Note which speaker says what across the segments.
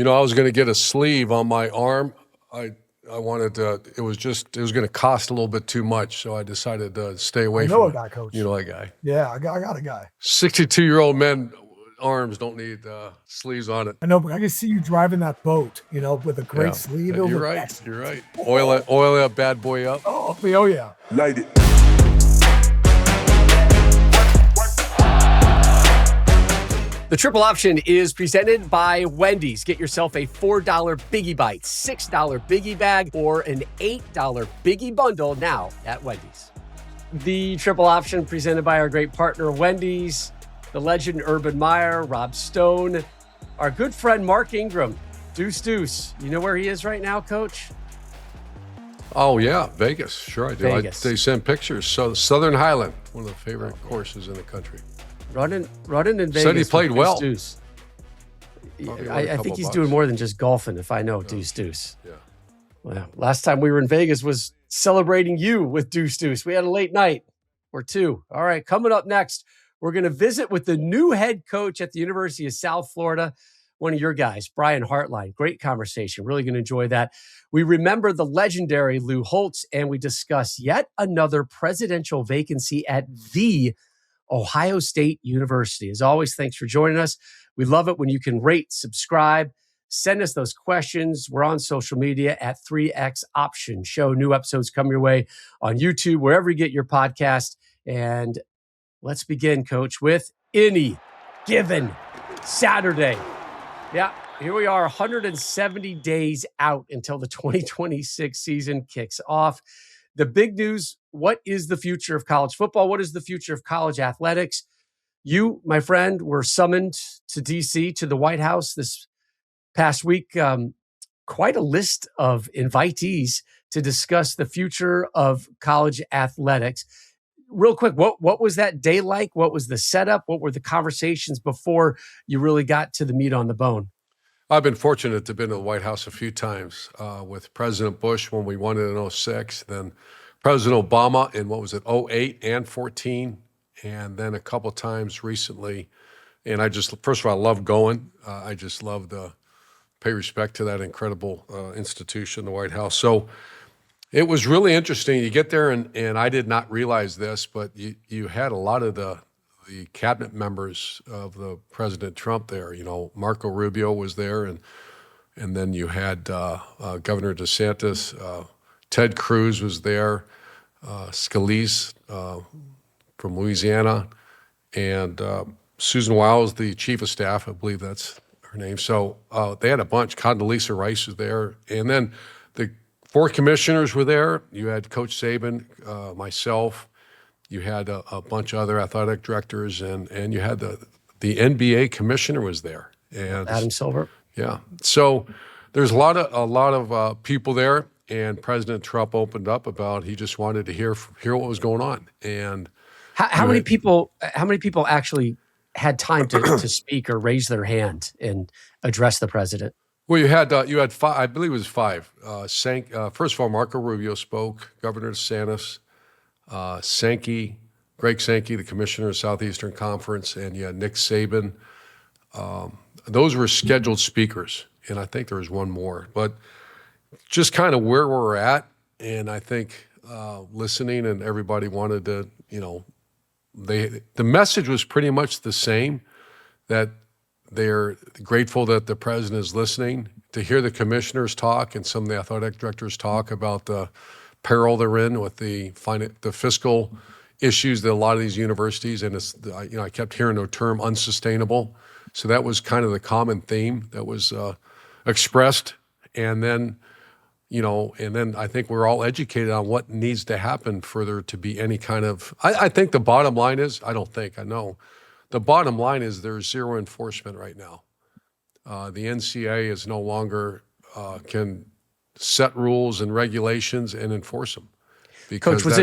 Speaker 1: I was going to get a sleeve on my arm. I wanted to, it was going to cost a little bit too much, so I decided to stay away from it.
Speaker 2: I know a guy, Coach.
Speaker 1: You know a guy.
Speaker 2: Yeah, I got a guy.
Speaker 1: 62-year-old men arms don't need sleeves on it.
Speaker 2: I know, but I can see you driving that boat, with a great sleeve.
Speaker 1: You're right. You're right. Oil that bad boy up.
Speaker 2: Oh yeah.
Speaker 3: Light it.
Speaker 4: The Triple Option is presented by Wendy's. Get yourself a $4 Biggie Bite, $6 Biggie Bag, or an $8 Biggie Bundle now at Wendy's. The Triple Option presented by our great partner, Wendy's, the legend Urban Meyer, Rob Stone, our good friend Mark Ingram, Deuce. You know where he is right now, Coach?
Speaker 1: Oh, yeah, Vegas. Sure I do.
Speaker 4: Vegas.
Speaker 1: They send pictures. So Southern Highland, one of the favorite courses in the country.
Speaker 4: Running in Vegas.
Speaker 1: Said he played well.
Speaker 4: Deuce. I think he's doing more than just golfing, if I know Deuce.
Speaker 1: Yeah.
Speaker 4: Well, last time we were in Vegas was celebrating you with Deuce. We had a late night or two. All right, coming up next, we're going to visit with the new head coach at the University of South Florida, one of your guys, Brian Hartline. Great conversation. Really going to enjoy that. We remember the legendary Lou Holtz, and we discuss yet another presidential vacancy at the Ohio State University. As always, thanks for joining us. We love it when you can rate, subscribe, send us those questions. We're on social media at 3X Option Show. New episodes come your way on YouTube, wherever you get your podcast. And let's begin, Coach, with any given Saturday. Yeah, here we are, 170 days out until the 2026 season kicks off. The big news, what is the future of college football? What is the future of college athletics? You, my friend, were summoned to D.C., to the White House this past week. Quite a list of invitees to discuss the future of college athletics. Real quick, what was that day like? What was the setup? What were the conversations before you really got to the meat on the bone?
Speaker 1: I've been fortunate to have been to the White House a few times with President Bush when we won it in 2006, then President Obama in, 2008 and 2014, and then a couple times recently. And first of all, I love going. I just love to pay respect to that incredible institution, the White House. So it was really interesting. You get there, and I did not realize this, but you had a lot of the cabinet members of the President Trump there. Marco Rubio was there, and then you had Governor DeSantis, Ted Cruz was there, Scalise from Louisiana, and Susan Wiles, the chief of staff, I believe that's her name. So they had a bunch. Condoleezza Rice was there, and then the 4 commissioners were there. You had Coach Saban, myself. You had a bunch of other athletic directors, and you had the NBA commissioner was there, and
Speaker 4: Adam Silver.
Speaker 1: Yeah, so there's a lot of people there, and President Trump opened up about he just wanted to hear what was going on, and
Speaker 4: how many people actually had time to speak or raise their hand and address the president?
Speaker 1: Well, you had 5. I believe it was 5. First of all, Marco Rubio spoke. Governor DeSantis. Greg Sankey, the commissioner of Southeastern Conference, and Nick Saban. Those were scheduled speakers, and I think there was one more. But just kind of where we're at, and I think listening, and everybody wanted to, the message was pretty much the same, that they're grateful that the president is listening, to hear the commissioners talk and some of the athletic directors talk about the peril they're in with the fiscal issues that a lot of these universities, and I kept hearing the term unsustainable. So that was kind of the common theme that was expressed. And then, I think we're all educated on what needs to happen for there to be any kind of, I think the bottom line is, I know. The bottom line is there's zero enforcement right now. The NCAA is no longer can set rules and regulations and enforce them.
Speaker 4: Coach, was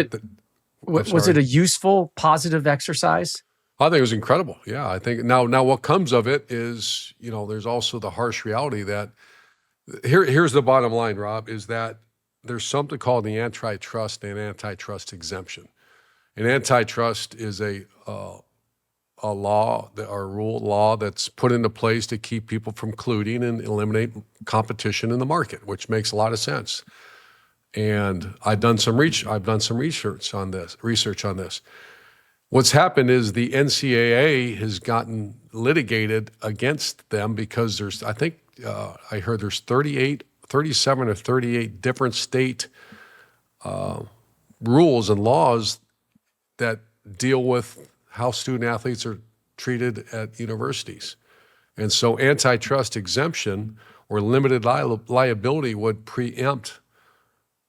Speaker 4: it a useful, positive exercise?
Speaker 1: I think it was incredible. Yeah, I think now what comes of it is, there's also the harsh reality that here's the bottom line, Rob, is that there's something called the antitrust and antitrust exemption. And antitrust is a a law or law that's put into place to keep people from colluding and eliminate competition in the market, which makes a lot of sense. And I've done some research on this. What's happened is the NCAA has gotten litigated against them because I heard there's 37 or 38 different state rules and laws that deal with how student athletes are treated at universities. And so antitrust exemption or limited liability would preempt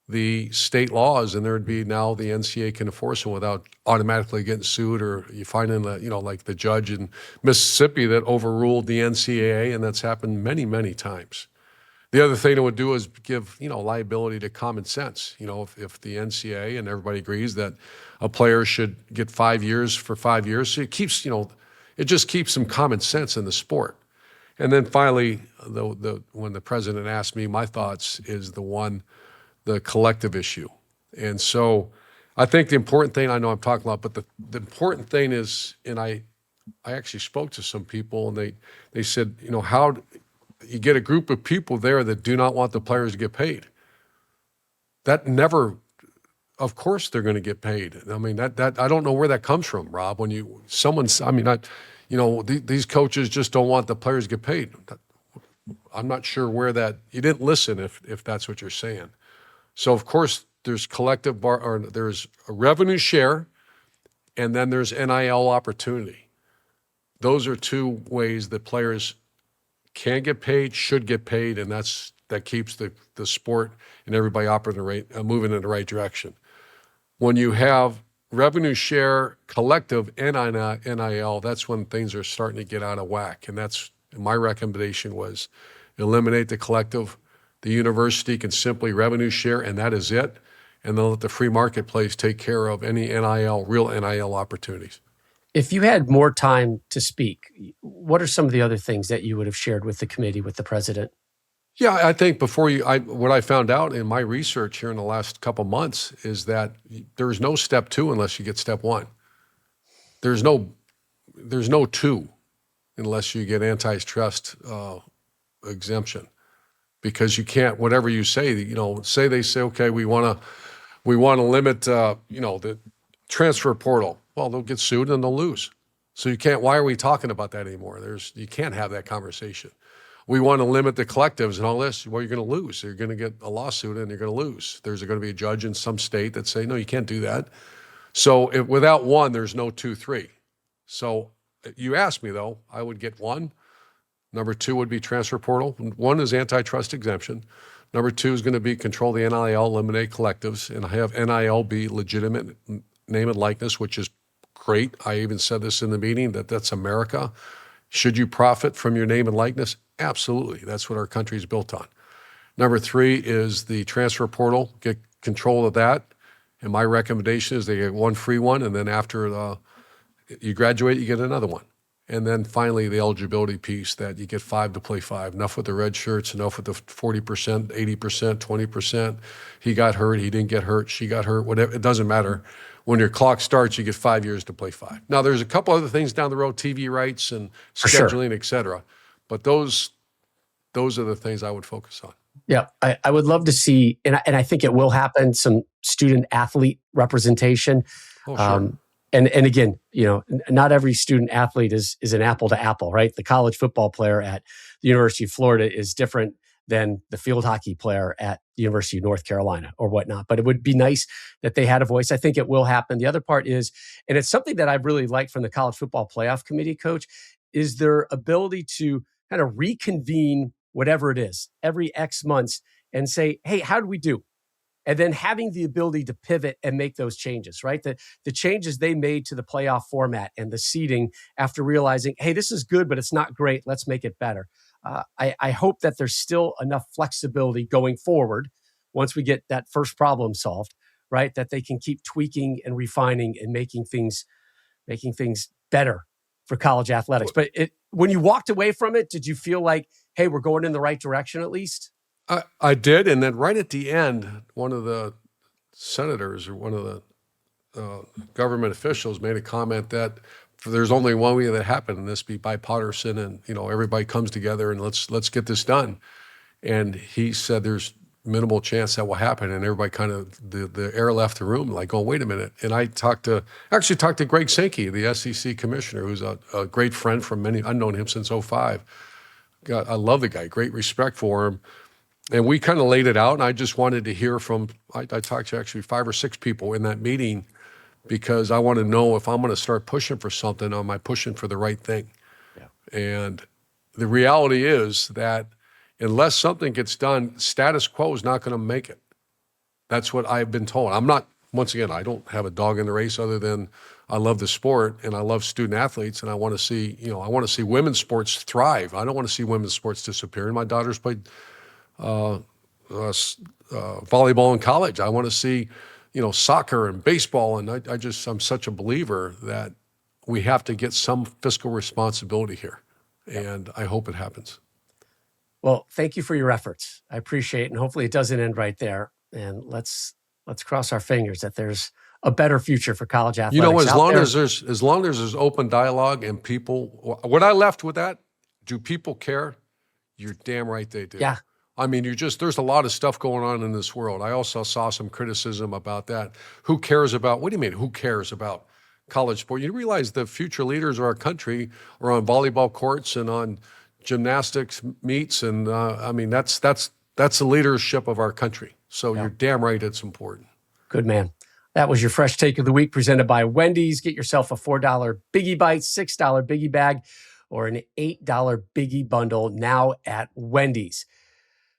Speaker 1: the state laws, and there'd be now the NCAA can enforce them without automatically getting sued, or you find in like the judge in Mississippi that overruled the NCAA, and that's happened many, many times. The other thing it would do is give, liability to common sense. If the NCAA and everybody agrees that a player should get 5 years for 5 years, so it keeps, it just keeps some common sense in the sport. And then finally, when the president asked me my thoughts, is the collective issue. And so I think the important thing, I know I'm talking a lot, but the important thing is, and I actually spoke to some people, and they said, how you get a group of people there that do not want the players to get paid. That never, of course they're going to get paid. I mean, that I don't know where that comes from, Rob. When these coaches just don't want the players to get paid. I'm not sure where you didn't listen if that's what you're saying. So of course there's there's a revenue share, and then there's NIL opportunity. Those are two ways that players can get paid, should get paid, and that keeps the sport and everybody moving in the right direction. When you have revenue share, collective, and NIL, that's when things are starting to get out of whack. And my recommendation was eliminate the collective. The university can simply revenue share, and that is it. And then let the free marketplace take care of any real NIL opportunities.
Speaker 4: If you had more time to speak, what are some of the other things that you would have shared with the committee, with the president?
Speaker 1: Yeah, I think what I found out in my research here in the last couple months is that there's no step 2 unless you get step 1. There's no 2 unless you get antitrust exemption, because you can't, whatever you say, they say, okay, we want to limit, the transfer portal. Well, they'll get sued and they'll lose. So why are we talking about that anymore? You can't have that conversation. We want to limit the collectives and all this. Well, you're going to lose. You're going to get a lawsuit and you're going to lose. There's going to be a judge in some state that say, no, you can't do that. So without 1, there's no 2, 3. So you asked me though, I would get 1. Number 2 would be transfer portal. 1 is antitrust exemption. Number 2 is going to be control the NIL, eliminate collectives, and have NIL be legitimate name and likeness, which is great. I even said this in the meeting, that's America. Should you profit from your name and likeness? Absolutely. That's what our country is built on. Number 3 is the transfer portal. Get control of that. And my recommendation is they get 1 free one, and then after you graduate, you get another one. And then finally, the eligibility piece, that you get 5 to play 5. Enough with the red shirts, enough with the 40%, 80%, 20%. He got hurt, he didn't get hurt, she got hurt, whatever. It doesn't matter. When your clock starts, you get 5 years to play 5. Now, there's a couple other things down the road, TV rights and scheduling, et cetera. But those are the things I would focus on.
Speaker 4: Yeah, I would love to see, and I think it will happen, some student athlete representation.
Speaker 1: Oh, sure.
Speaker 4: And again, not every student athlete is an apple to apple, right? The college football player at the University of Florida is different than the field hockey player at the University of North Carolina or whatnot. But it would be nice that they had a voice. I think it will happen. The other part is, and it's something that I've really liked from the College Football Playoff Committee, Coach, is their ability to kind of reconvene whatever it is every X months and say, hey, how do we do? And then having the ability to pivot and make those changes, right? The changes they made to the playoff format and the seeding after realizing, hey, this is good, but it's not great. Let's make it better. I hope that there's still enough flexibility going forward once we get that first problem solved, right? That they can keep tweaking and refining and making things better for college athletics. But when you walked away from it, did you feel like, hey, we're going in the right direction at least?
Speaker 1: I did, and then right at the end, one of the senators or one of the government officials made a comment that there's only one way that happened, and this be bipartisan, and everybody comes together and let's get this done. And he said there's minimal chance that will happen, and everybody kind of the air left the room, like, oh, wait a minute. And I actually talked to Greg Sankey, the SEC commissioner, who's a great friend from many. I've known him since '05. I love the guy, great respect for him. And we kind of laid it out, and I just wanted to hear from, I talked to actually 5 or 6 people in that meeting, because I want to know if I'm going to start pushing for something, am I pushing for the right thing? Yeah. And the reality is that unless something gets done, status quo is not going to make it. That's what I've been told. I'm not, once again, I don't have a dog in the race other than I love the sport and I love student athletes, and I want to see, I want to see women's sports thrive. I don't want to see women's sports disappear. And my daughters played volleyball in college. I want to see, soccer and baseball. And I'm such a believer that we have to get some fiscal responsibility here. And I hope it happens.
Speaker 4: Well, thank you for your efforts. I appreciate it. And hopefully it doesn't end right there. And let's cross our fingers that there's a better future for college athletics.
Speaker 1: As long as there's open dialogue and people, what I left with that, do people care? You're damn right they do.
Speaker 4: Yeah.
Speaker 1: I mean, there's a lot of stuff going on in this world. I also saw some criticism about that. Who cares about, what do you mean, who cares about college sport? You realize the future leaders of our country are on volleyball courts and on gymnastics meets. And that's the leadership of our country. So You're damn right it's important.
Speaker 4: Good man. That was your Fresh Take of the Week presented by Wendy's. Get yourself a $4 Biggie Bite, $6 Biggie Bag, or an $8 Biggie Bundle now at Wendy's.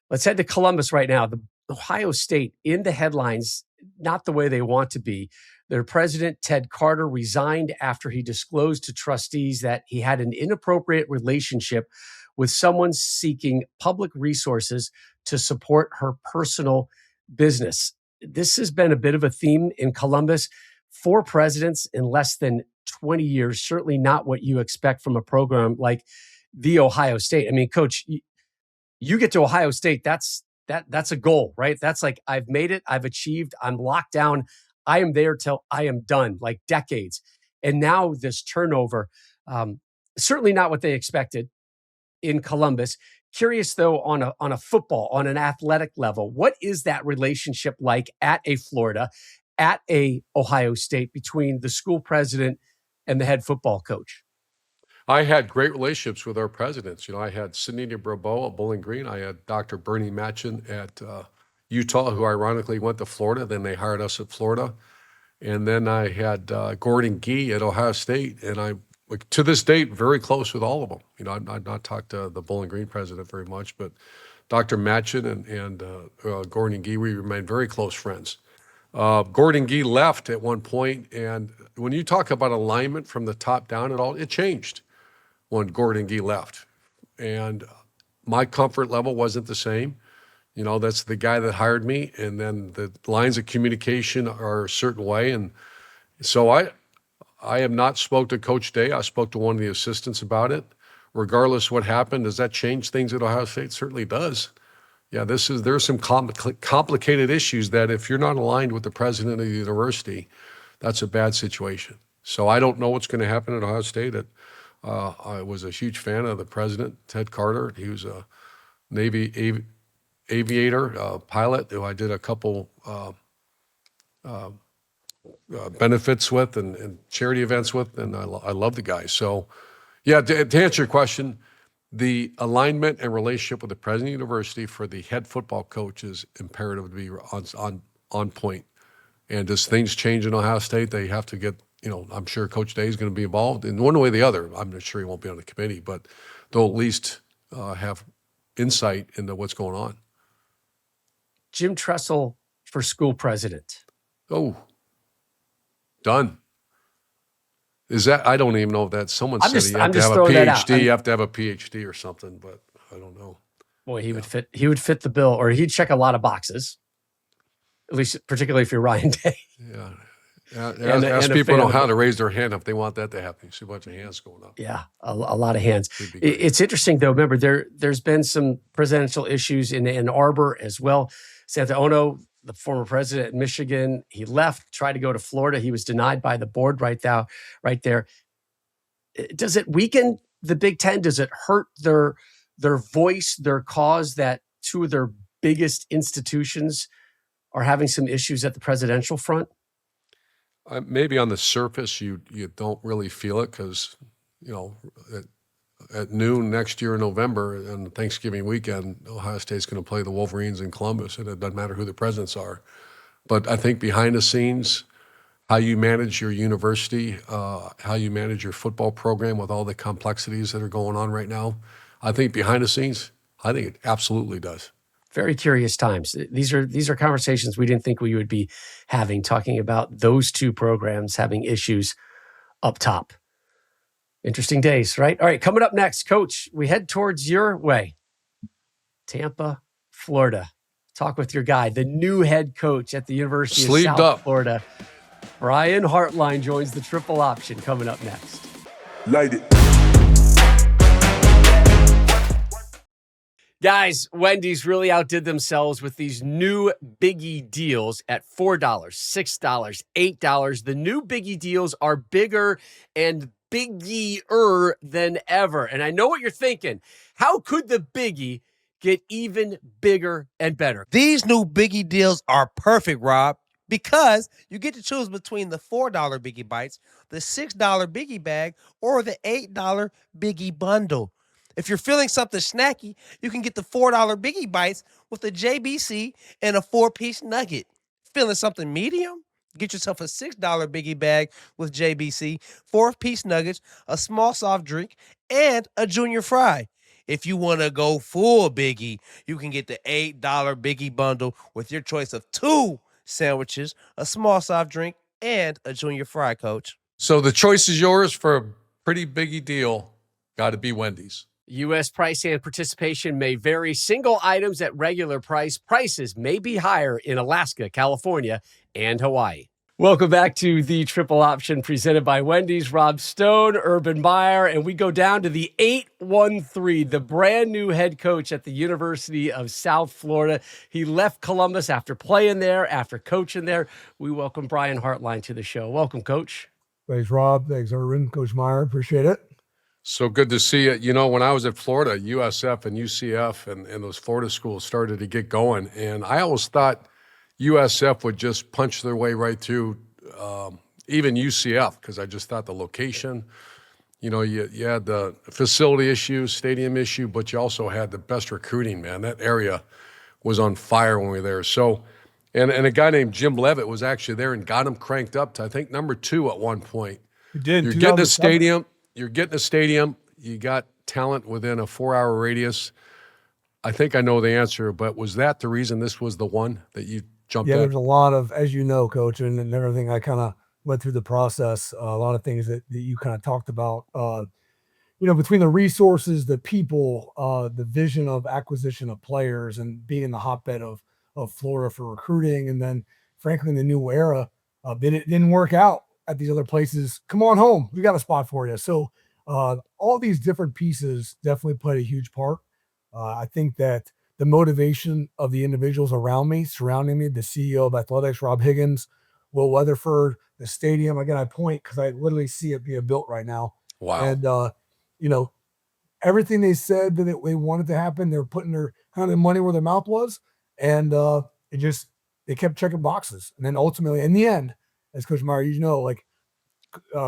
Speaker 4: Let's head to Columbus right now. The Ohio State in the headlines, not the way they want to be. Their president, Ted Carter, resigned after he disclosed to trustees that he had an inappropriate relationship with someone seeking public resources to support her personal business. This has been a bit of a theme in Columbus. 4 presidents in less than 20 years, certainly not what you expect from a program like the Ohio State. I mean, Coach, you get to Ohio State, that's a goal, right? That's like, I've made it, I've achieved, I'm locked down, I am there till I am done, like decades. And now this turnover, certainly not what they expected in Columbus. Curious though, on a football, on an athletic level, what is that relationship like at a Florida, at a Ohio State, between the school president and the head football coach?
Speaker 1: I had great relationships with our presidents. I had Sidney Brabo at Bowling Green. I had Dr. Bernie Matchin at Utah, who ironically went to Florida. Then they hired us at Florida. And then I had Gordon Gee at Ohio State. And I'm, to this date, very close with all of them. I've not talked to the Bowling Green president very much, but Dr. Matchin and Gordon Gee, we remain very close friends. Gordon Gee left at one point, and when you talk about alignment from the top down, it changed when Gordon Gee left. And my comfort level wasn't the same. That's the guy that hired me, and then the lines of communication are a certain way. And so I have not spoke to Coach Day. I spoke to one of the assistants about it. Regardless what happened, does that change things at Ohio State? It certainly does. Yeah, there's some complicated issues that if you're not aligned with the president of the university, that's a bad situation. So I don't know what's going to happen at Ohio State. I was a huge fan of the president, Ted Carter. He was a Navy aviator, pilot, who I did a couple benefits with and charity events with, and I love the guy. So, yeah, to answer your question, the alignment and relationship with the president of the university for the head football coach is imperative to be on point. And as things change in Ohio State, they have to get, I'm sure Coach Day is going to be involved in one way or the other. I'm not sure he won't be on the committee, but they'll at least have insight into what's going on.
Speaker 4: Jim Tressel for school president.
Speaker 1: Oh, done. Is that, I don't even know if that's, someone said you have to have a PhD, you have to have a PhD or something, but I don't know.
Speaker 4: Boy, he would fit the bill, or he'd check a lot of boxes, at least particularly if you're Ryan Day.
Speaker 1: Yeah. Ask people know how to raise their hand if they want that to happen. You see a bunch of hands going up.
Speaker 4: Yeah, a lot of hands. It's interesting, though. Remember, there's been some presidential issues in Ann Arbor as well. Santa Ono, the former president of Michigan, he left, tried to go to Florida. He was denied by the board right there. Does it weaken the Big Ten? Does it hurt their voice, their cause, that two of their biggest institutions are having some issues at the presidential front?
Speaker 1: Maybe on the surface, you don't really feel it because, at noon next year in November and Thanksgiving weekend, Ohio State's going to play the Wolverines in Columbus, and it doesn't matter who the presidents are. But I think behind the scenes, how you manage your university, how you manage your football program with all the complexities that are going on right now, I think behind the scenes, I think it absolutely does.
Speaker 4: Very curious times. These are conversations we didn't think we would be having, talking about those two programs having issues up top. Interesting days, right? All right, coming up next, Coach, we head towards your way. Tampa, Florida. Talk with your guy, the new head coach at the University of South Florida. Brian Hartline joins the triple option coming up next.
Speaker 3: Light it.
Speaker 4: Guys, Wendy's really outdid themselves with these new Biggie deals at $4, $6, $8. The new Biggie deals are bigger and biggier than ever. And I know what you're thinking. How could the Biggie get even bigger and better?
Speaker 5: These new Biggie deals are perfect, Rob, because you get to choose between the $4 Biggie Bites, the $6 Biggie Bag, or the $8 Biggie Bundle. If you're feeling something snacky, you can get the $4 Biggie Bites with a JBC and a 4-piece nugget. Feeling something medium? Get yourself a $6 Biggie Bag with JBC, 4-piece nuggets, a small soft drink, and a junior fry. If you want to go full Biggie, you can get the $8 Biggie Bundle with your choice of 2 sandwiches, a small soft drink, and a junior fry, Coach.
Speaker 1: So the choice is yours for a pretty Biggie deal. Got to be Wendy's.
Speaker 4: U.S. price and participation may vary. Single items at regular price. Prices may be higher in Alaska, California, and Hawaii. Welcome back to the Triple Option presented by Wendy's. Rob Stone, Urban Meyer, and we go down to the 813, the brand new head coach at the University of South Florida. He left Columbus after playing there, after coaching there. We welcome Brian Hartline to the show. Welcome, Coach.
Speaker 2: Thanks, Rob. Thanks, Urban. Coach Meyer. Appreciate it.
Speaker 1: So good to see you. You know, when I was at Florida, USF and UCF and those Florida schools started to get going. And I always thought USF would just punch their way right through even UCF, because I just thought the location, you had the facility issue, stadium issue, but you also had the best recruiting, man. That area was on fire when we were there. So, and a guy named Jim Levitt was actually there and got him cranked up to, I think, number 2 at one point.
Speaker 2: You did.
Speaker 1: You're getting a stadium. You're getting a stadium. You got talent within a 4-hour radius. I think I know the answer, but was that the reason this was the one that you jumped at?
Speaker 2: Yeah, there's a lot of, as you know, Coach, and everything. I kind of went through the process. A lot of things that you kind of talked about. Between the resources, the people, the vision of acquisition of players, and being in the hotbed of Florida for recruiting, and then, frankly, in the new era, it didn't work out at these other places. Come on home. We got a spot for you. So all these different pieces definitely played a huge part. I think that the motivation of the individuals around me, surrounding me, the CEO of athletics, Rob Higgins, Will Weatherford, the stadium, again, I point because I literally see it being built right now.
Speaker 1: Wow.
Speaker 2: And, everything they said that they wanted to happen, they're putting their kind of their money where their mouth was. And they kept checking boxes. And then ultimately, in the end, as Coach Meyer,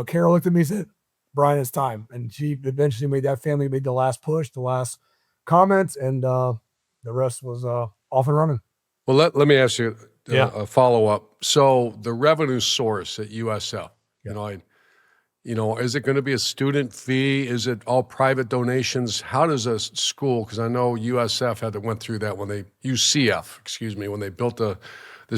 Speaker 2: Carol looked at me and said, Brian, it's time. And she eventually made the last push, the last comments, and the rest was off and running.
Speaker 1: Well, let me ask you a follow-up. So the revenue source at USF, is it going to be a student fee? Is it all private donations? How does a school, because I know USF went through that when they built the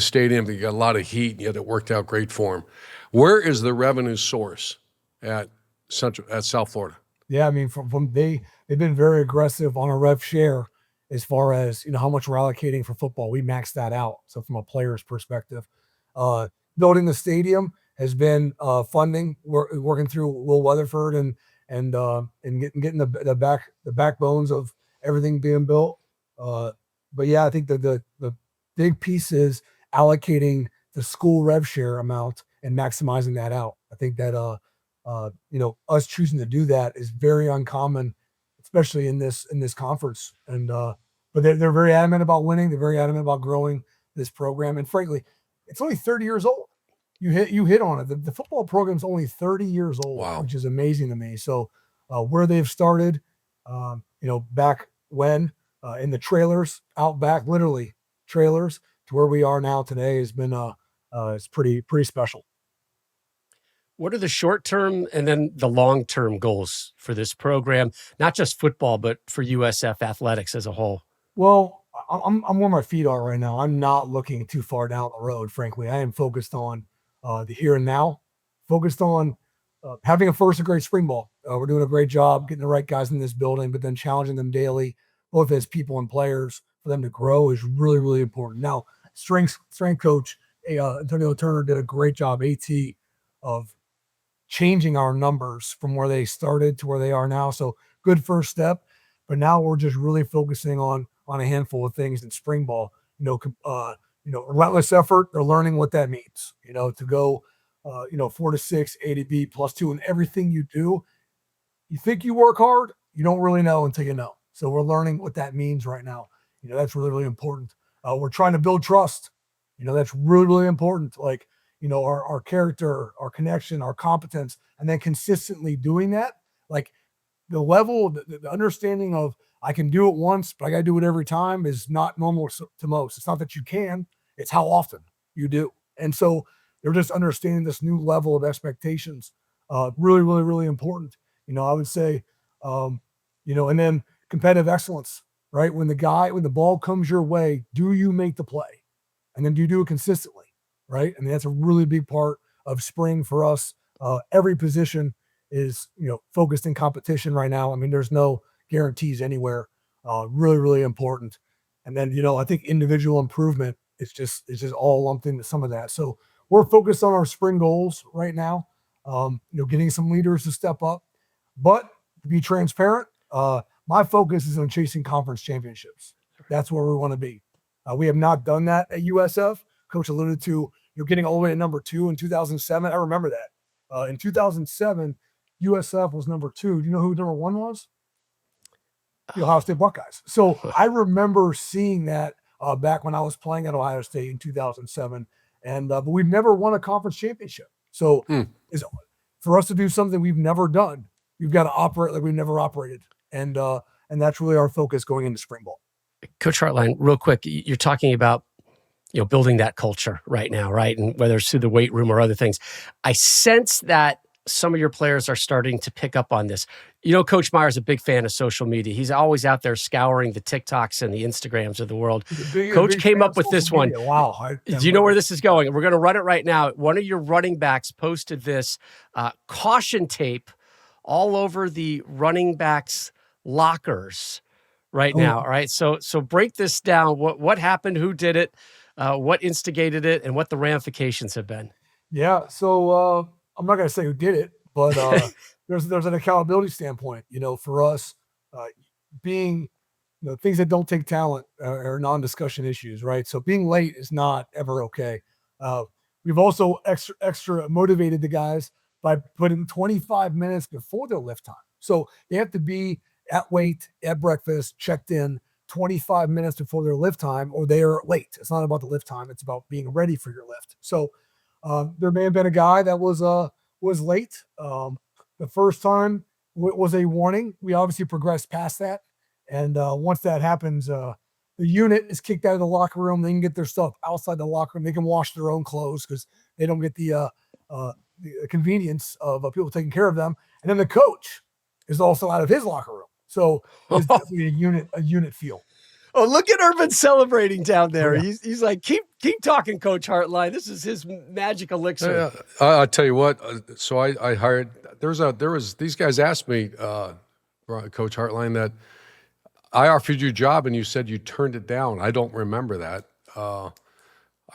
Speaker 1: stadium, they got a lot of heat, and yet it worked out great for them. Where is the revenue source at South Florida?
Speaker 2: Yeah, I mean, they've been very aggressive on a rev share as far as how much we're allocating for football. We maxed that out. So from a player's perspective, building the stadium has been funding. We're working through Will Weatherford and getting the backbones of everything being built. But yeah, I think the big piece is allocating the school rev share amount and maximizing that out. I think that us choosing to do that is very uncommon, especially in this conference. And but they're very adamant about winning. They're very adamant about growing this program. And frankly, it's only 30 years old. You hit on it. The football program is only 30 years old,
Speaker 1: Wow.
Speaker 2: which is amazing to me. So where they've started, back when in the trailers out back, literally trailers, to where we are now today has been it's pretty special.
Speaker 4: What are the short-term and then the long-term goals for this program? Not just football, but for USF athletics as a whole.
Speaker 2: Well, I'm where my feet are right now. I'm not looking too far down the road, frankly. I am focused on the here and now, focused on having a first grade spring ball. We're doing a great job getting the right guys in this building, but then challenging them daily, both as people and players, for them to grow is really, really important. Now, strength coach Antonio Turner did a great job, AT, of changing our numbers from where they started to where they are now. So good first step. But now we're just really focusing on a handful of things in spring ball. Relentless effort. They're learning what that means. To go, 4 to 6, A to B +2, and everything you do. You think you work hard, you don't really know until you know. So we're learning what that means right now. That's really, really important. We're trying to build trust. That's really, really important. Like, our character, our connection, our competence, and then consistently doing that. Like, the level, the understanding of I can do it once, but I got to do it every time is not normal to most. It's not that you can, it's how often you do. And so they're just understanding this new level of expectations. Really, really, really important. I would say, and then competitive excellence, right? When the ball comes your way, do you make the play? And then do you do it consistently, right? I mean, that's a really big part of spring for us. Every position is, focused in competition right now. I mean, there's no guarantees anywhere. Really, really important. And then, I think individual improvement is just all lumped into some of that. So we're focused on our spring goals right now. Getting some leaders to step up, but to be transparent, my focus is on chasing conference championships. That's where we want to be. We have not done that at USF. Coach alluded to, getting all the way to number 2 in 2007. I remember that. In 2007, USF was number 2. Do you know who number 1 was? The Ohio State Buckeyes. So I remember seeing that back when I was playing at Ohio State in 2007. And but we've never won a conference championship. So for us to do something we've never done, we've got to operate like we've never operated. And that's really our focus going into spring ball.
Speaker 4: Coach Hartline, real quick, you're talking about building that culture right now, right? And whether it's through the weight room or other things. I sense that some of your players are starting to pick up on this. Coach Meyer is a big fan of social media. He's always out there scouring the TikToks and the Instagrams of the world. Coach came up with this one.
Speaker 2: Wow.
Speaker 4: Do you know where this is going? We're going to run it right now. One of your running backs posted this caution tape all over the running backs' lockers right now. All right. So break this down. What happened? Who did it? What instigated it? And what the ramifications have been?
Speaker 2: Yeah. So I'm not going to say who did it, but there's an accountability standpoint, for us being, things that don't take talent are non-discussion issues, right? So being late is not ever okay. We've also extra motivated the guys by putting 25 minutes before their lift time. So they have to be at weight, at breakfast, checked in 25 minutes before their lift time, or they are late. It's not about the lift time. It's about being ready for your lift. So there may have been a guy that was late. The first time was a warning. We obviously progressed past that. And once that happens, the unit is kicked out of the locker room. They can get their stuff outside the locker room. They can wash their own clothes because they don't get the convenience of people taking care of them. And then the coach is also out of his locker room. So it's definitely a unit feel.
Speaker 4: Oh, look at Urban celebrating down there.
Speaker 2: Oh, yeah.
Speaker 4: He's like, keep talking, Coach Hartline. This is his magic elixir.
Speaker 1: I'll tell you what. So I hired. These guys asked me, Coach Hartline, that I offered you a job and you said you turned it down. I don't remember that. I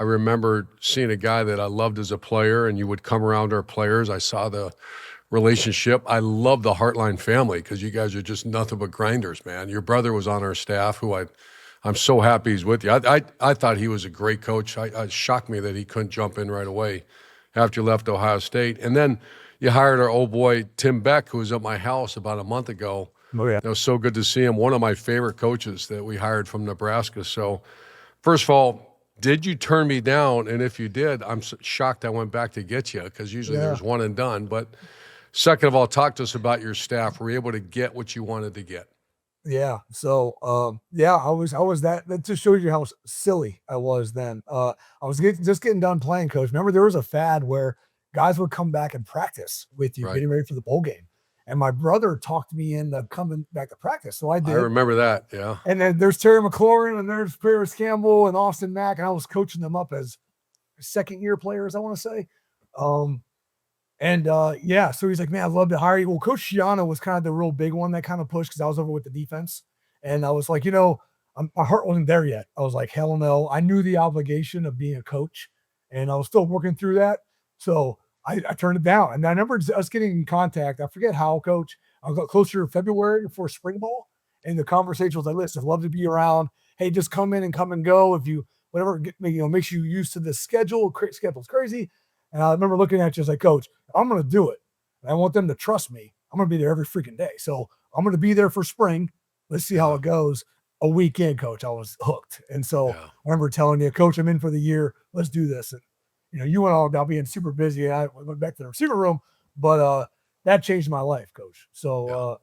Speaker 1: remember seeing a guy that I loved as a player, and you would come around our players. I saw the relationship. I love the Hartline family because you guys are just nothing but grinders, man. Your brother was on our staff, who I'm so happy he's with you. I thought he was a great coach. It shocked me that he couldn't jump in right away after you left Ohio State. And then you hired our old boy, Tim Beck, who was at my house about a month ago.
Speaker 2: Oh yeah.
Speaker 1: It was so good to see him. One of my favorite coaches that we hired from Nebraska. So, first of all, did you turn me down? And if you did, I'm shocked I went back to get you, because usually there's one and done. But second of all, talk to us about your staff. Were you able to get what you wanted to get?
Speaker 2: Yeah. So, yeah, I was that just shows you how silly I was then. I was just getting done playing, coach. Remember, there was a fad where guys would come back and practice with you,
Speaker 1: Right.
Speaker 2: getting ready for the bowl game. And my brother talked me into coming back to practice. So I
Speaker 1: I
Speaker 2: did.
Speaker 1: remember that. Yeah.
Speaker 2: And then there's Terry McLaurin and there's Paris Campbell and Austin Mack. And I was coaching them up as second year players, I want to say. Yeah, so he's like, man, I'd love to hire you. Well, Coach Shiano was kind of the real big one that kind of pushed, because I was over with the defense. And I was like, my heart wasn't there yet. I was like, hell no. I knew the obligation of being a coach, and I was still working through that. So I turned it down. And I remember us getting in contact. I forget how, coach. I got closer to February before spring ball. And the conversation was like, listen, I'd love to be around. Hey, just come in and come and go. If you, whatever, makes you used to the schedule. Schedule's crazy. And I remember looking at you as like, coach, I'm going to do it. And I want them to trust me. I'm going to be there every freaking day. So I'm going to be there for spring. Let's see how it goes. A weekend, coach, I was hooked. And so I remember telling you, coach, I'm in for the year. Let's do this. And, you went all about being super busy. I went back to the receiver room, but that changed my life, coach. So,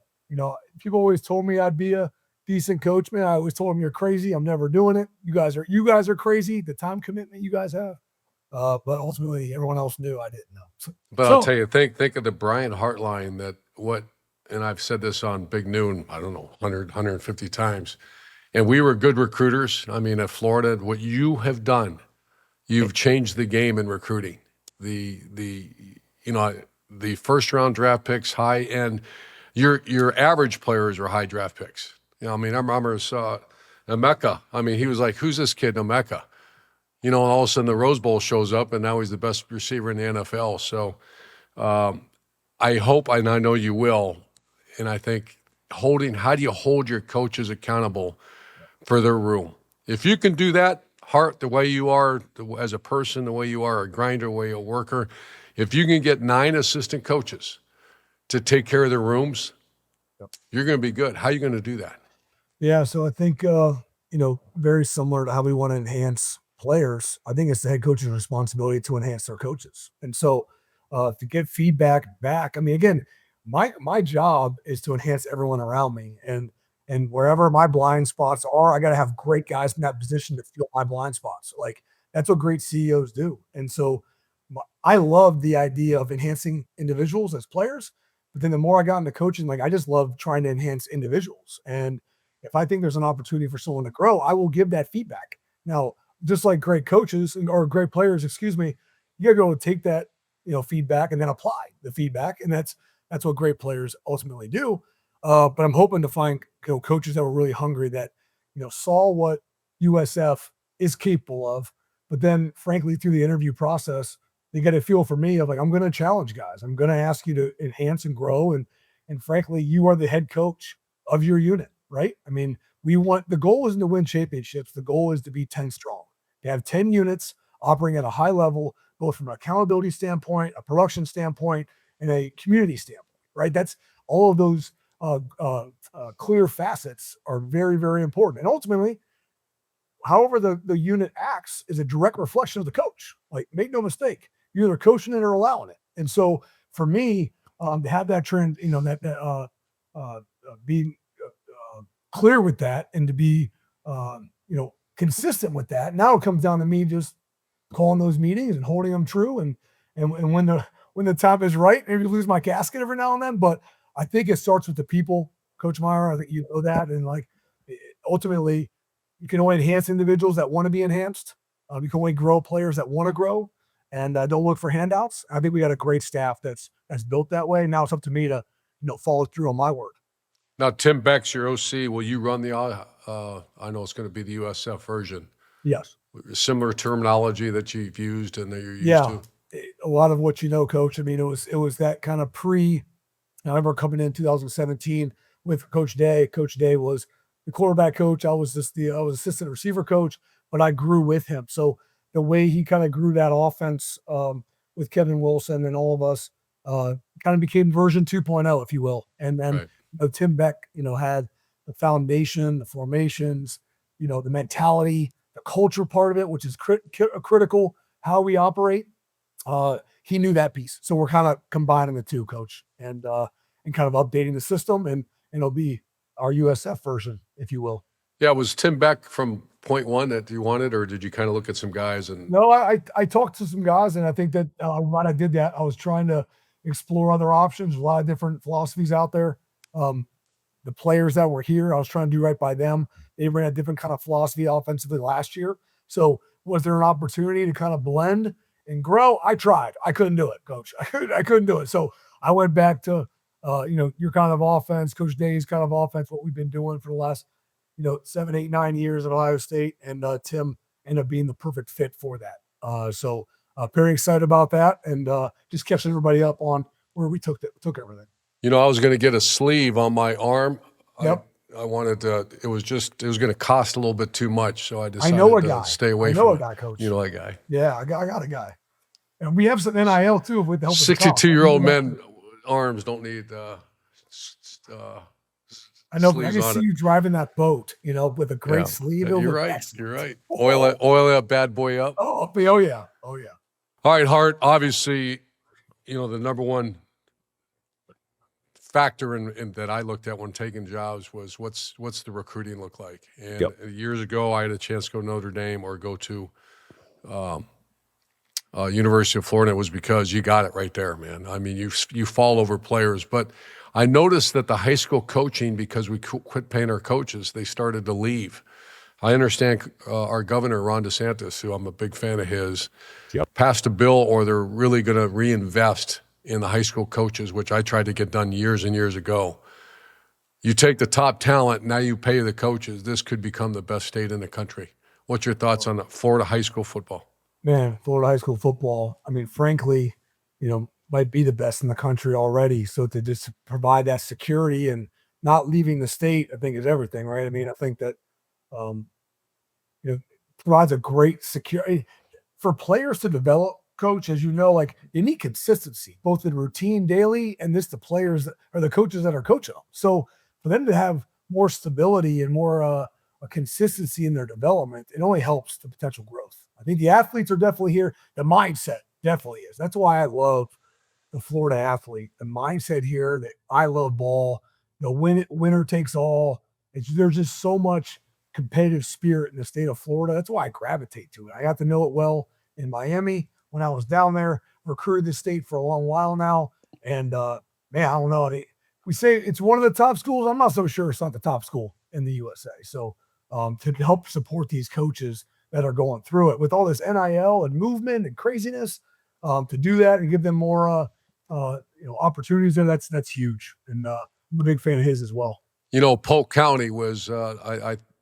Speaker 2: people always told me I'd be a decent coach, man. I always told them, you're crazy. I'm never doing it. You guys are crazy. The time commitment you guys have. But ultimately everyone else knew I didn't know.
Speaker 1: But I'll tell you, think of the Bryant Hartline and I've said this on Big Noon, I don't know, 100, 150 times. And we were good recruiters. I mean, at Florida, what you have done, you've changed the game in recruiting. The first round draft picks, high end, your average players are high draft picks. I remember Emeka. He was like, who's this kid, Emeka? And all of a sudden the Rose Bowl shows up, and now he's the best receiver in the NFL. So I hope, and I know you will, and I think how do you hold your coaches accountable for their room? If you can do that, Hart, the way you are as a person, the way you are a grinder, the way you're a worker, if you can get 9 assistant coaches to take care of their rooms, you're going to be good. How are you going to do that?
Speaker 2: Yeah, so I think, very similar to how we want to enhance players, I think it's the head coach's responsibility to enhance their coaches. And so to get feedback back, again, my job is to enhance everyone around me, and wherever my blind spots are, I got to have great guys in that position to fill my blind spots. Like, that's what great CEOs do. And so I love the idea of enhancing individuals as players, but then the more I got into coaching, I just love trying to enhance individuals. And if I think there's an opportunity for someone to grow, I will give that feedback. Now, just like great coaches or great players, you got to go take that, feedback and then apply the feedback. And that's what great players ultimately do. But I'm hoping to find coaches that were really hungry, that, saw what USF is capable of, but then frankly, through the interview process, they get a feel for me of I'm going to challenge guys. I'm going to ask you to enhance and grow. And frankly, you are the head coach of your unit, right? The goal isn't to win championships. The goal is to be 10 strong, to have 10 units operating at a high level, both from an accountability standpoint, a production standpoint, and a community standpoint, right? That's all of those clear facets are very, very important. And ultimately, however the unit acts is a direct reflection of the coach. Make no mistake, you're either coaching it or allowing it. And so for me, to have that trend, being clear with that, and to be, consistent with that. Now it comes down to me just calling those meetings and holding them true. And when the time is right, maybe lose my casket every now and then. But I think it starts with the people, Coach Meyer. I think you know that. And ultimately, you can only enhance individuals that want to be enhanced. You can only grow players that want to grow, and don't look for handouts. I think we got a great staff that's built that way. Now it's up to me to, follow through on my word.
Speaker 1: Now, Tim Beck's your OC. Will you run I know it's going to be the USF version.
Speaker 2: Yes.
Speaker 1: Similar terminology that you've used and that you're used to?
Speaker 2: A lot of what Coach. It was that kind of I remember coming in 2017 with Coach Day. Coach Day was the quarterback coach. I was assistant receiver coach, but I grew with him. So the way he kind of grew that offense with Kevin Wilson and all of us, kind of became version 2.0, if you will. And then
Speaker 1: Right.
Speaker 2: Tim Beck, had the foundation, the formations, the mentality, the culture part of it, which is critical, how we operate. He knew that piece. So we're kind of combining the two, coach, and kind of updating the system, and it'll be our USF version, if you will.
Speaker 1: Yeah, was Tim Beck from point one that you wanted, or did you kind of look at some guys and
Speaker 2: No, I talked to some guys, and I think that when I did that, I was trying to explore other options. A lot of different philosophies out there. The players that were here, I was trying to do right by them. They ran a different kind of philosophy offensively last year. So was there an opportunity to kind of blend and grow? I tried. I couldn't do it, coach. I couldn't do it. So I went back to your kind of offense, Coach Day's kind of offense, what we've been doing for the last 7, 8, 9 years at Ohio State, and Tim ended up being the perfect fit for that. So very excited about that, and just catching everybody up on where we took everything.
Speaker 1: I was going to get a sleeve on my arm.
Speaker 2: Yep.
Speaker 1: I wanted to. It was going to cost a little bit too much, so I decided
Speaker 2: know a
Speaker 1: to
Speaker 2: guy.
Speaker 1: stay away
Speaker 2: I
Speaker 1: from
Speaker 2: know
Speaker 1: it.
Speaker 2: a guy, coach.
Speaker 1: You know a guy.
Speaker 2: Yeah, I got a guy, and we have some NIL too with the help of the
Speaker 1: 62-year-old men arms don't need.
Speaker 2: I know.
Speaker 1: sleeves
Speaker 2: I can
Speaker 1: on
Speaker 2: see
Speaker 1: it.
Speaker 2: you driving that boat, with a great
Speaker 1: Yeah.
Speaker 2: sleeve.
Speaker 1: You're
Speaker 2: It'll look
Speaker 1: right.
Speaker 2: excellent.
Speaker 1: You're right. Oil that bad boy up.
Speaker 2: Oh yeah.
Speaker 1: All right, Hart. Obviously, the number one factor in that I looked at when taking jobs was what's the recruiting look like. And years ago, I had a chance to go to Notre Dame or go to University of Florida. It was because you got it right there, man. I mean, you fall over players, but I noticed that the high school coaching, because we quit paying our coaches, they started to leave. I understand our governor, Ron DeSantis, who I'm a big fan of his, passed a bill, or they're really going to reinvest in the high school coaches, which I tried to get done years and years ago. You take the top talent, now you pay the coaches. This could become the best state in the country. What's your thoughts on Florida high school football?
Speaker 2: Man, Florida high school football, I mean, frankly, might be the best in the country already. So to just provide that security and not leaving the state, I think is everything, right? I mean, I think that, provides a great security for players to develop, coach, as you know, like you need consistency, both in routine daily and the players that are the coaches that are coaching them. So for them to have more stability and more a consistency in their development, it only helps the potential growth. I think the athletes are definitely here. The mindset definitely is. That's why I love the Florida athlete. The mindset here that I love ball. The winner takes all. There's just so much competitive spirit in the state of Florida. That's why I gravitate to it. I got to know it well in Miami when I was down there. Recruited the state for a long while now, and man, I don't know. We say it's one of the top schools. I'm not so sure it's not the top school in the USA. So to help support these coaches that are going through it with all this NIL and movement and craziness, to do that and give them more opportunities there, that's huge. And I'm a big fan of his as well.
Speaker 1: Polk County was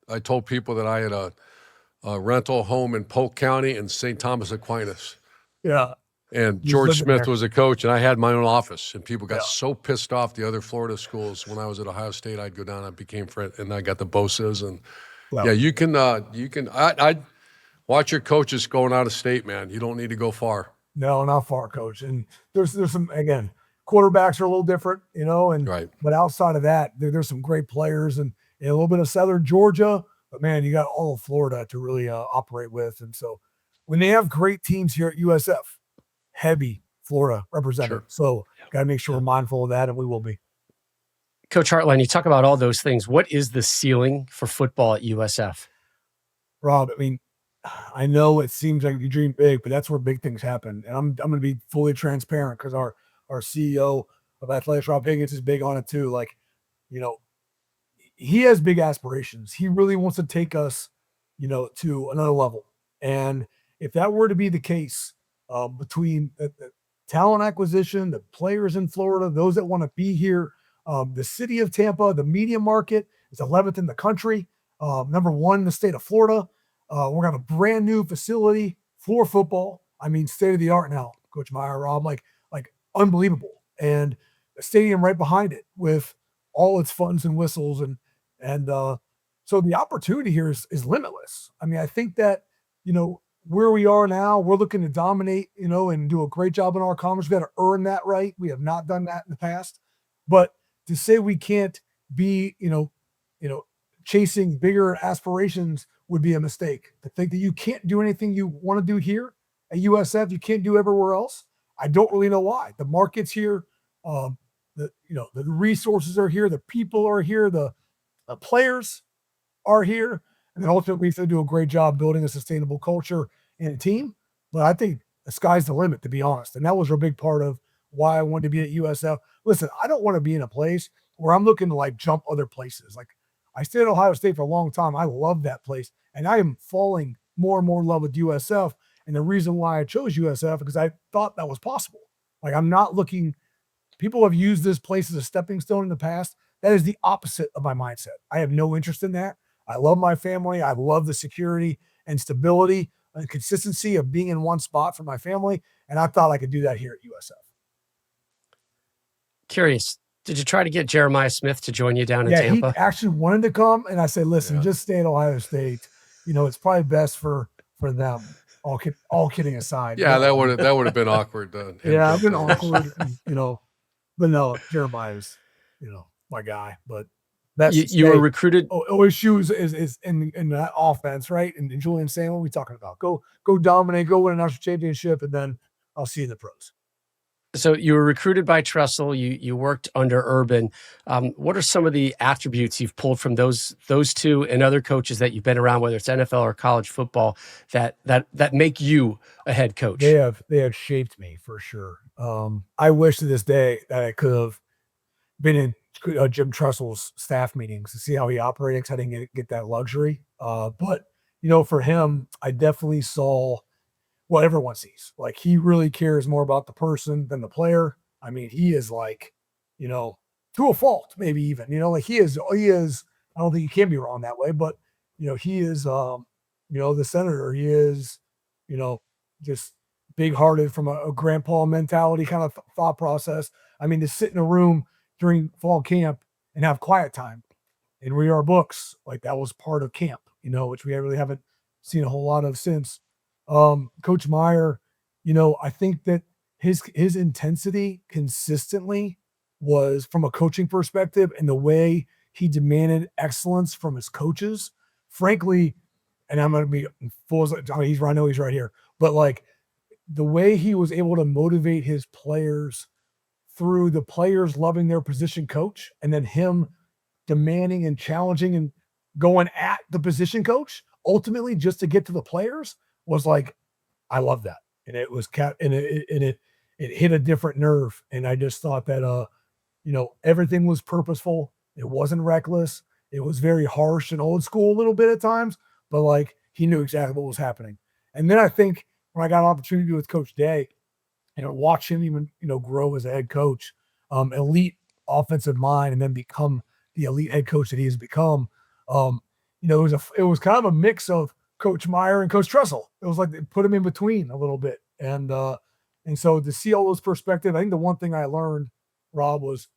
Speaker 1: I told people that I had a rental home in Polk County and St. Thomas Aquinas.
Speaker 2: Yeah.
Speaker 1: And
Speaker 2: He's
Speaker 1: George
Speaker 2: living
Speaker 1: Smith
Speaker 2: there.
Speaker 1: was a coach, and I had my own office. And people got so pissed off the other Florida schools. When I was at Ohio State, I'd go down. I became friend, and I got the Bosas. And
Speaker 2: Wow.
Speaker 1: yeah, you can. I watch your coaches going out of state, man. You don't need to go far.
Speaker 2: No, not far, coach. And there's some, again, quarterbacks are a little different, and
Speaker 1: Right.
Speaker 2: but outside of that, there's some great players and a little bit of Southern Georgia. But man, you got all of Florida to really operate with. And so when they have great teams here at USF, heavy Florida representative.
Speaker 1: Sure.
Speaker 2: So got to make sure we're mindful of that, and we will be.
Speaker 4: Coach Hartline, you talk about all those things. What is the ceiling for football at USF?
Speaker 2: Rob, I mean, I know it seems like you dream big, but that's where big things happen. And I'm going to be fully transparent because our CEO of athletics, Rob Higgins, is big on it too. Like, he has big aspirations. He really wants to take us, to another level. And if that were to be the case, between the talent acquisition, the players in Florida, those that want to be here, the city of Tampa, the media market is 11th in the country, number 1 in the state of Florida. We're going to have a brand new facility for football. I mean, state of the art now, Coach Meyer, Rob, like unbelievable. And a stadium right behind it with all its funs and whistles. And so the opportunity here is limitless. I mean, I think that, where we are now, we're looking to dominate, and do a great job in our conference. We got to earn that right. We have not done that in the past. But to say we can't be, chasing bigger aspirations would be a mistake. To think that you can't do anything you want to do here at USF, you can't do everywhere else. I don't really know why. The market's here. The resources are here. The people are here. The players are here. And then ultimately, we have to do a great job building a sustainable culture and a team. But I think the sky's the limit, to be honest. And that was a big part of why I wanted to be at USF. Listen, I don't want to be in a place where I'm looking to jump other places. I stayed at Ohio State for a long time. I love that place. And I am falling more and more in love with USF. And the reason why I chose USF because I thought that was possible. I'm not looking, people have used this place as a stepping stone in the past. That is the opposite of my mindset. I have no interest in that. I love my family. I love the security and stability and consistency of being in one spot for my family. And I thought I could do that here at USF.
Speaker 4: Curious, did you try to get Jeremiah Smith to join you down in
Speaker 2: Yeah,
Speaker 4: Tampa?
Speaker 2: he actually wanted to come. And I said, listen, just stay at Ohio State. It's probably best for them. All kidding aside.
Speaker 1: Yeah, that would have been awkward.
Speaker 2: Yeah, I've been awkward, but no, Jeremiah's, my guy. But that's
Speaker 4: you were recruited.
Speaker 2: OSU is in that offense, right? And Julian saying, what are we talking about? Go dominate, go win a national championship, and then I'll see you in the pros.
Speaker 4: So you were recruited by Tressel. You worked under Urban. What are some of the attributes you've pulled from those two and other coaches that you've been around, whether it's NFL or college football, that make you a head coach?
Speaker 2: They have shaped me for sure. I wish to this day that I could have been in Jim Tressel's staff meetings to see how he operates. I didn't get that luxury. But for him, I definitely saw what everyone sees. He really cares more about the person than the player. I mean, he is to a fault, maybe even, he is, I don't think you can be wrong that way, but he is, the senator, he is, just big hearted from a grandpa mentality kind of thought process. I mean, to sit in a room during fall camp and have quiet time and read our books, that was part of camp, which we really haven't seen a whole lot of since. Coach Meyer, I think that his intensity consistently was from a coaching perspective and the way he demanded excellence from his coaches, frankly, and I'm going to be full. I know he's right here, but the way he was able to motivate his players through the players loving their position coach and then him demanding and challenging and going at the position coach ultimately just to get to the players was I love that. And it was it hit a different nerve. And I just thought that, everything was purposeful. It wasn't reckless. It was very harsh and old school a little bit at times, but he knew exactly what was happening. And then I think when I got an opportunity with Coach Day and watch him even, grow as a head coach, elite offensive mind, and then become the elite head coach that he has become, it was kind of a mix of Coach Meyer and Coach Tressel. It was they put him in between a little bit. And so to see all those perspectives, I think the one thing I learned, Rob, was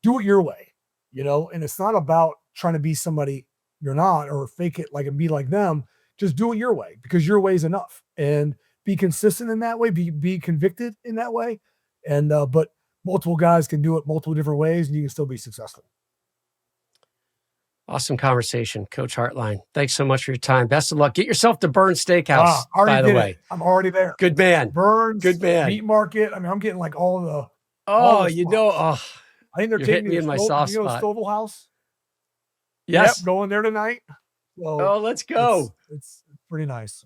Speaker 2: do it your way, and it's not about trying to be somebody you're not or fake it and be like them. Just do it your way because your way is enough, and be consistent in that way, be convicted in that way. And, but multiple guys can do it multiple different ways and you can still be successful.
Speaker 4: Awesome conversation, Coach Hartline. Thanks so much for your time. Best of luck. Get yourself to Burns Steakhouse, by the way.
Speaker 2: I'm already there.
Speaker 4: Good man.
Speaker 2: Burns,
Speaker 4: good man.
Speaker 2: Meat Market. I mean, I'm getting all the.
Speaker 4: I
Speaker 2: think they're taking me
Speaker 4: in my soft spot.
Speaker 2: Stovall House.
Speaker 4: Yes.
Speaker 2: Yep, going there tonight.
Speaker 4: So let's go.
Speaker 2: It's pretty nice.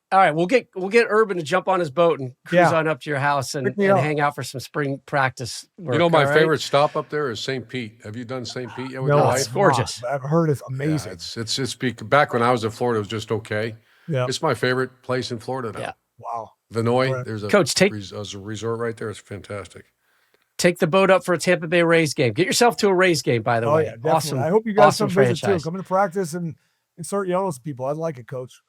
Speaker 4: All right, we'll get Urban to jump on his boat and cruise on up to your house and hang out for some spring practice work.
Speaker 1: My favorite stop up there is St. Pete. Have you done St. Pete yet with your
Speaker 4: No,
Speaker 1: wife?
Speaker 4: it's gorgeous.
Speaker 2: I've heard it's amazing.
Speaker 1: Yeah, it's back when I was in Florida, it was just okay.
Speaker 2: Yeah,
Speaker 1: it's my favorite place in Florida now.
Speaker 4: Yeah.
Speaker 2: Wow.
Speaker 1: Vinoy, there's a
Speaker 4: Coach,
Speaker 1: there's a resort right there. It's fantastic.
Speaker 4: Take the boat up for a Tampa Bay Rays game. Get yourself to a Rays game, by the way.
Speaker 2: Yeah, definitely.
Speaker 4: Awesome.
Speaker 2: I hope you guys
Speaker 4: awesome
Speaker 2: come visit
Speaker 4: franchise.
Speaker 2: too. Come to practice and start yelling at people. I'd like it, Coach.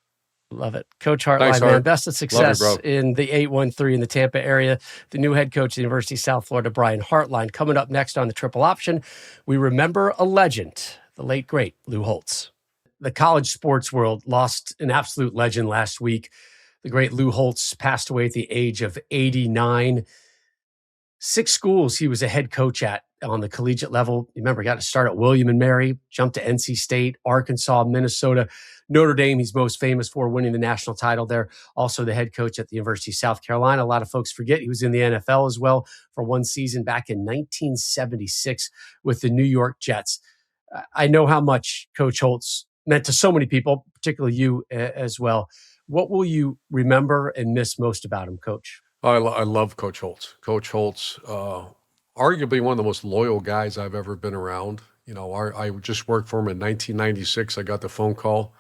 Speaker 4: Love it. Coach Hartline,
Speaker 1: Thanks,
Speaker 4: man.
Speaker 1: Hart.
Speaker 4: Best of success
Speaker 1: Love you,
Speaker 4: in the 813 in the Tampa area. The new head coach of the University of South Florida, Brian Hartline. Coming up next on the Triple Option, we remember a legend, the late, great Lou Holtz. The college sports world lost an absolute legend last week. The great Lou Holtz passed away at the age of 89. 6 schools he was a head coach at on the collegiate level. Remember, he got to start at William and Mary, jumped to NC State, Arkansas, Minnesota, Notre Dame. He's most famous for winning the national title there. Also the head coach at the University of South Carolina. A lot of folks forget he was in the NFL as well for one season back in 1976 with the New York Jets. I know how much Coach Holtz meant to so many people, particularly you as well. What will you remember and miss most about him, Coach?
Speaker 1: I love Coach Holtz. Coach Holtz, arguably one of the most loyal guys I've ever been around. You know, I just worked for him in 1996. I got the phone call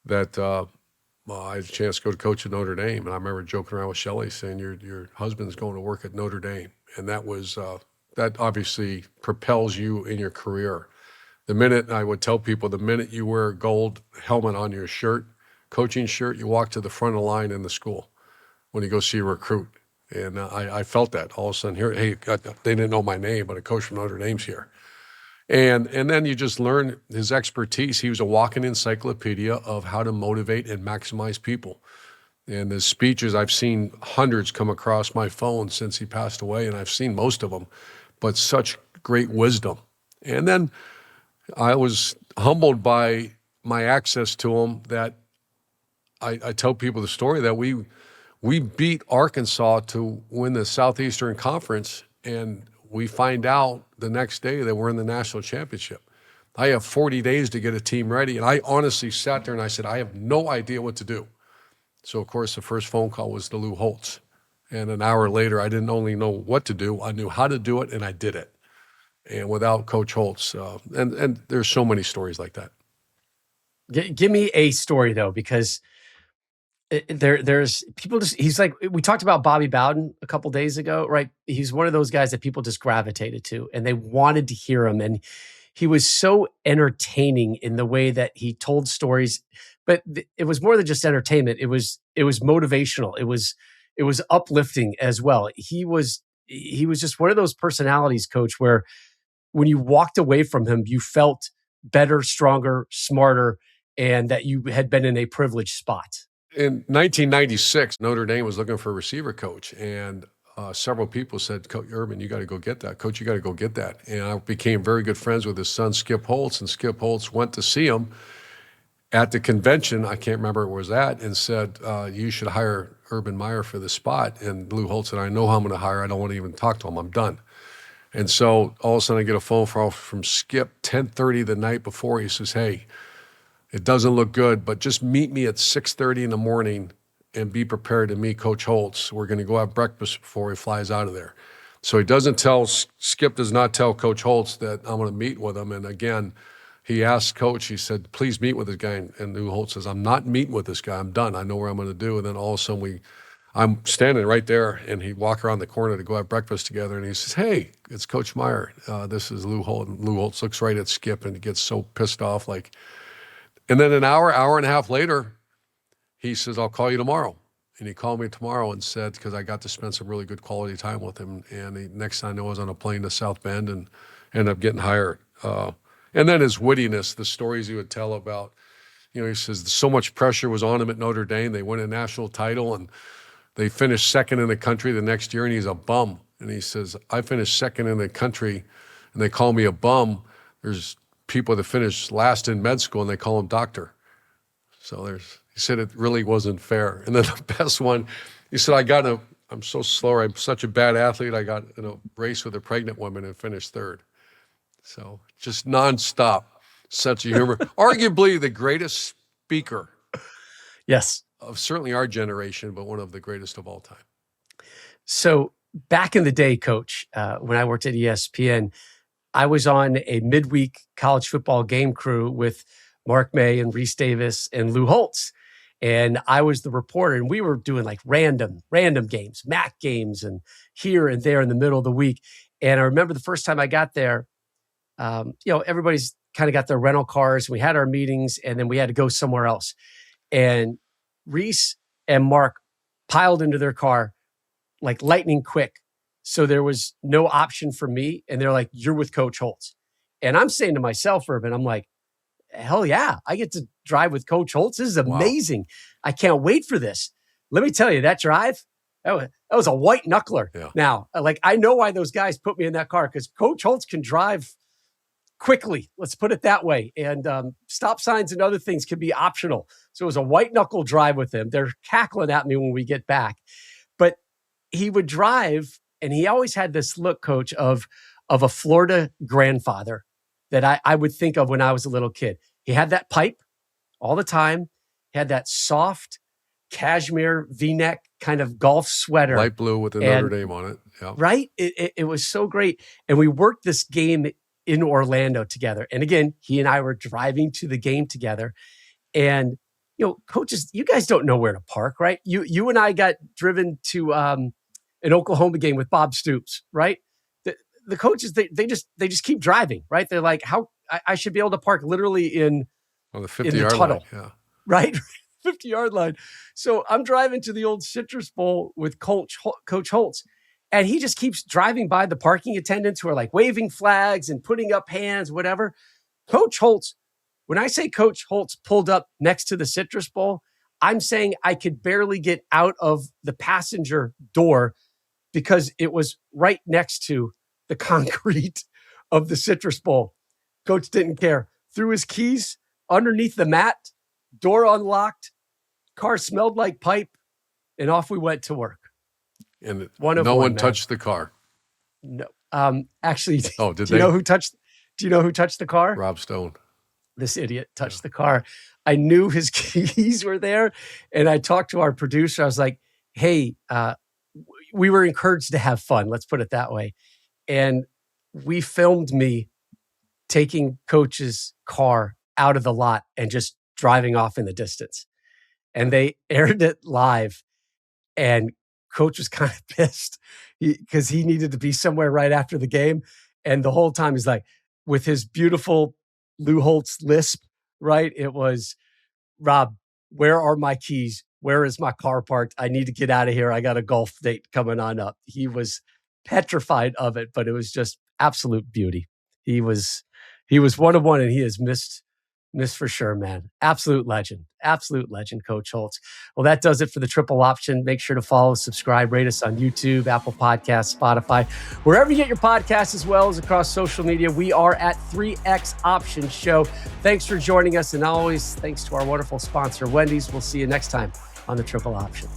Speaker 1: that I had a chance to go to coach at Notre Dame, and I remember joking around with Shelley saying, "Your husband's going to work at Notre Dame," and that was that obviously propels you in your career. The minute I would tell people, the minute you wear a gold helmet on your shirt, coaching shirt, you walk to the front of the line in the school when you go see a recruit. And I felt that all of a sudden here, hey, they didn't know my name, but a coach from Notre Dame's here. And then you just learn his expertise. He was a walking encyclopedia of how to motivate and maximize people. And his speeches, I've seen hundreds come across my phone since he passed away, and I've seen most of them, but such great wisdom. And then I was humbled by my access to him that I tell people the story that we beat Arkansas to win the Southeastern Conference, and we find out the next day that we're in the national championship. I have 40 days to get a team ready, and I honestly sat there and I said, I have no idea what to do. So, of course, the first phone call was to Lou Holtz. And an hour later, I didn't only know what to do, I knew how to do it, and I did it. And without Coach Holtz, and there's so many stories like that.
Speaker 4: Give me a story, though, because there's people just, he's like, we talked about Bobby Bowden a couple days ago, right? He's one of those guys that people just gravitated to and they wanted to hear him. And he was so entertaining in the way that he told stories, but it was more than just entertainment. It was motivational. It was uplifting as well. He was just one of those personalities, Coach, where when you walked away from him, you felt better, stronger, smarter, and that you had been in a privileged spot.
Speaker 1: In 1996, Notre Dame was looking for a receiver coach, and several people said, Coach Urban, you got to go get that. Coach, you got to go get that. And I became very good friends with his son, Skip Holtz, and Skip Holtz went to see him at the convention. I can't remember where it was at, and said, you should hire Urban Meyer for the spot. And Lou Holtz said, I know who I'm going to hire. I don't want to even talk to him. I'm done. And so all of a sudden I get a phone call from Skip 10:30 the night before. He says, hey, it doesn't look good, but just meet me at 6:30 in the morning and be prepared to meet Coach Holtz. We're going to go have breakfast before he flies out of there. So he doesn't tell, Skip does not tell Coach Holtz that I'm going to meet with him. And again, he asked Coach, he said, please meet with this guy. And Lou Holtz says, I'm not meeting with this guy. I'm done. I know what I'm going to do. And then all of a sudden I'm standing right there, and he walk around the corner to go have breakfast together. And he says, hey, it's Coach Meyer. This is Lou Holtz. And Lou Holtz looks right at Skip and gets so pissed off, like. And then an hour and a half later, he says, I'll call you tomorrow. And he called me tomorrow and said, because I got to spend some really good quality time with him. And next thing I know, I was on a plane to South Bend and ended up getting hired. And then his wittiness, the stories he would tell about, he says so much pressure was on him at Notre Dame. They won a national title and they finished second in the country the next year, and he's a bum. And he says, I finished second in the country and they call me a bum. There's people that finish last in med school and they call him doctor. So he said it really wasn't fair. And then the best one, he said, I'm so slow. I'm such a bad athlete. I got in a race with a pregnant woman and finished third. So just nonstop sense of humor. Arguably the greatest speaker.
Speaker 4: Yes.
Speaker 1: Of certainly our generation, but one of the greatest of all time.
Speaker 4: So back in the day, Coach, when I worked at ESPN, I was on a midweek college football game crew with Mark May and Reese Davis and Lou Holtz. And I was the reporter, and we were doing like random games, MAC games, and here and there in the middle of the week. And I remember the first time I got there, everybody's kind of got their rental cars. We had our meetings, and then we had to go somewhere else. And Reese and Mark piled into their car like lightning quick. So there was no option for me. And they're like, you're with Coach Holtz. And I'm saying to myself, Urban, I'm like, hell yeah, I get to drive with Coach Holtz. This is amazing. Wow. I can't wait for this. let me tell you, that drive, that was a white knuckler.
Speaker 1: Yeah.
Speaker 4: Now, like, I know why those guys put me in that car, because Coach Holtz can drive quickly. Let's put it that way. And stop signs and other things can be optional. So it was a white knuckle drive with him. They're cackling at me when we get back. But he would drive, and he always had this look, Coach, of a Florida grandfather that I would think of when I was a little kid. He had that pipe all the time. He had that soft cashmere V-neck kind of golf sweater.
Speaker 1: Light blue with the Notre Dame on it. Yeah.
Speaker 4: Right? It was so great. And we worked this game in Orlando together. And again, he and I were driving to the game together. And, coaches, you guys don't know where to park, right? You and I got driven to an Oklahoma game with Bob Stoops, right? The coaches, they just keep driving, right? They're like, how I should be able to park literally in
Speaker 1: On the
Speaker 4: in the
Speaker 1: 50-yard
Speaker 4: tunnel.
Speaker 1: line. Yeah.
Speaker 4: Right? 50-yard line. So I'm driving to the old Citrus Bowl with Coach Holtz, and he just keeps driving by the parking attendants who are like waving flags and putting up hands, whatever. Coach Holtz, when I say Coach Holtz pulled up next to the Citrus Bowl, I'm saying I could barely get out of the passenger door because it was right next to the concrete of the Citrus Bowl. Coach didn't care. Threw his keys underneath the mat, door unlocked, car smelled like pipe, and off we went to work.
Speaker 1: And
Speaker 4: No
Speaker 1: one touched the car.
Speaker 4: No, actually,
Speaker 1: Oh, did
Speaker 4: do you
Speaker 1: they?
Speaker 4: know who touched the car?
Speaker 1: Rob Stone.
Speaker 4: This idiot touched the car. I knew his keys were there, and I talked to our producer. I was like, hey, we were encouraged to have fun. Let's put it that way. And we filmed me taking Coach's car out of the lot and just driving off in the distance. And they aired it live, and Coach was kind of pissed because he needed to be somewhere right after the game. And the whole time he's like, with his beautiful Lou Holtz lisp, right? It was, Rob, where are my keys? Where is my car parked? I need to get out of here. I got a golf date coming on up. He was petrified of it, but it was just absolute beauty. He was one of one, and he has missed for sure, man. Absolute legend, Coach Holtz. Well, that does it for the Triple Option. Make sure to follow, subscribe, rate us on YouTube, Apple Podcasts, Spotify, wherever you get your podcasts, as well as across social media. We are at 3X Option Show. Thanks for joining us, and always thanks to our wonderful sponsor, Wendy's. We'll see you next time on the Triple Option.